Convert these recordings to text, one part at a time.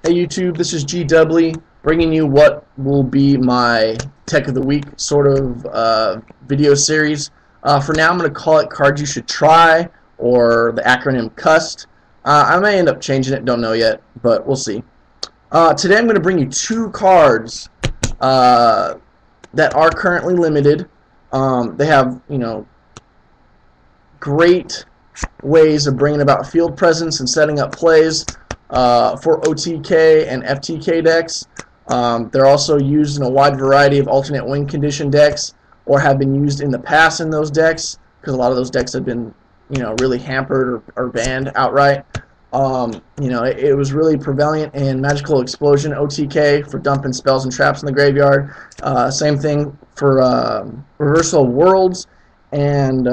Hey YouTube, this is GW bringing you what will be my Tech of the Week sort of video series. For now I'm going to call it Cards You Should Try, or the acronym C.U.S.T. I may end up changing it, don't know yet, but we'll see. Today I'm going to bring you two cards that are currently limited. They have, great ways of bringing about field presence and setting up plays for OTK and FTK decks. They're also used in a wide variety of alternate win condition decks, or have been used in the past in those decks, because a lot of those decks have been, really hampered or banned outright. It was really prevalent in Magical Explosion OTK for dumping spells and traps in the graveyard. Same thing for Reversal of Worlds, and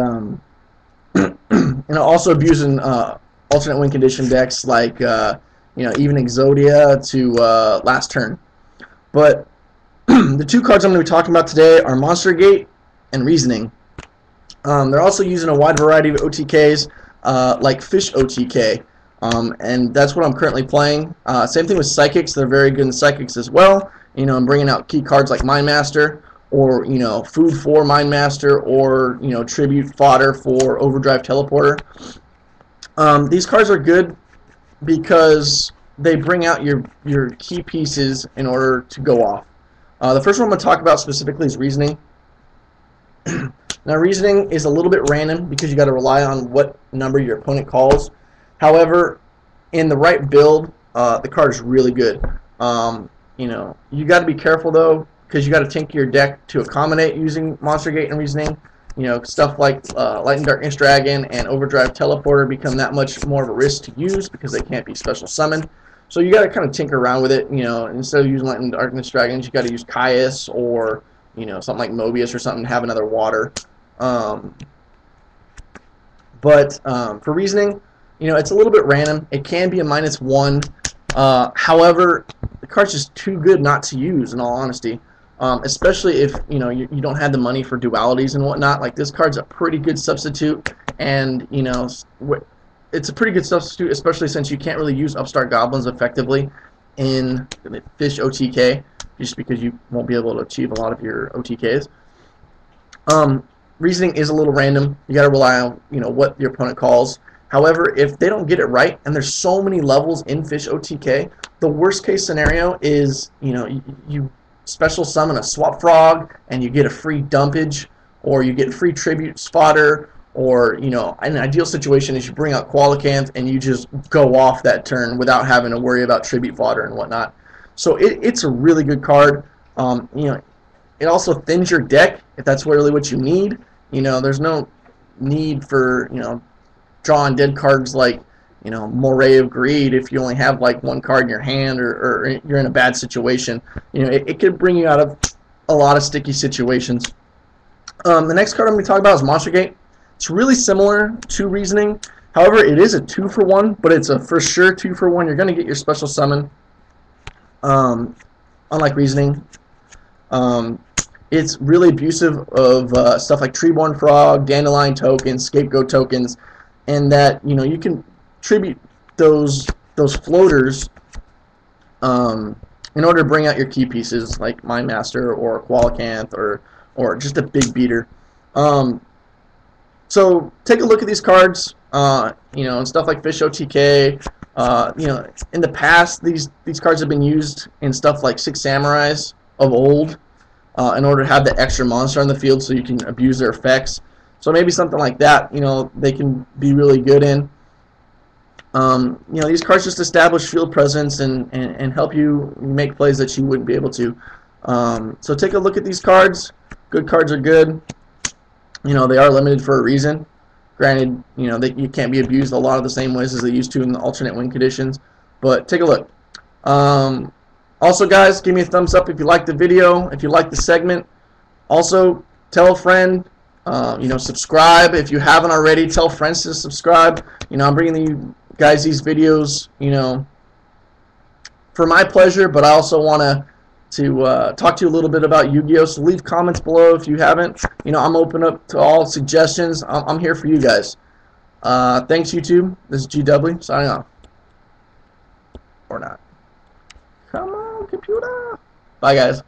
also abusing alternate win condition decks like even Exodia to last turn. But the two cards I'm going to be talking about today are Monster Gate and Reasoning. They're also used in a wide variety of OTKs like Fish OTK, and that's what I'm currently playing. Same thing with Psychics. They're very good in Psychics as well. I'm bringing out key cards like Mind Master, or food for Mind Master, or tribute fodder for Overdrive Teleporter. These cards are good because they bring out your key pieces in order to go off. The first one I'm going to talk about specifically is Reasoning. Now, Reasoning is a little bit random because you got to rely on what number your opponent calls. However, in the right build, the card is really good. You got to be careful though, because you got to tinker your deck to accommodate using Monster Gate and Reasoning. Stuff like Light and Darkness Dragon and Overdrive Teleporter become that much more of a risk to use because they can't be special summoned. So you got to kind of tinker around with it. Instead of using Light and Darkness Dragons, you got to use C.U.S.T. or something like Mobius or something to have another water. For Reasoning, it's a little bit random. It can be a -1. However, the card's just too good not to use, in all honesty. Especially if you don't have the money for dualities and whatnot. Like, this card's a pretty good substitute, and it's a pretty good substitute, especially since you can't really use Upstart Goblins effectively in Fish OTK, just because you won't be able to achieve a lot of your OTKs. Reasoning is a little random. You got to rely on what your opponent calls. However, if they don't get it right, and there's so many levels in Fish OTK, the worst case scenario is you special summon a Swap Frog and you get a free dumpage, or you get free tribute fodder, or an ideal situation is you bring out Qualicanth and you just go off that turn without having to worry about tribute fodder and whatnot. So it's a really good card. It also thins your deck if that's really what you need. There's no need for drawing dead cards like Moray of Greed if you only have like one card in your hand, or you're in a bad situation. It could bring you out of a lot of sticky situations. The next card I'm going to talk about is Monster Gate. It's really similar to Reasoning. However, it is a 2-for-1, but it's a for sure 2-for-1. You're going to get your special summon. Unlike Reasoning, it's really abusive of stuff like Treeborn Frog, Dandelion tokens, Scapegoat tokens, and that you can tribute those floaters in order to bring out your key pieces like Mind Master or Qualicanth, or just a big beater. So take a look at these cards, and stuff like Fish OTK. In the past, these cards have been used in stuff like Six Samurais of old, in order to have the extra monster on the field so you can abuse their effects. So maybe something like that, they can be really good in. These cards just establish field presence and help you make plays that you wouldn't be able to. So take a look at these cards. Good cards are good. They are limited for a reason. Granted, you can't be abused a lot of the same ways as they used to in the alternate win conditions. But take a look. Also, guys, give me a thumbs up if you liked the video, if you liked the segment. Also, tell a friend. Subscribe if you haven't already. Tell friends to subscribe. I'm bringing you guys these videos, for my pleasure, but I also want to talk to you a little bit about Yu-Gi-Oh! So leave comments below if you haven't. I'm open up to all suggestions. I'm here for you guys. Thanks, YouTube. This is GW signing off. Or not. Come on, computer. Bye, guys.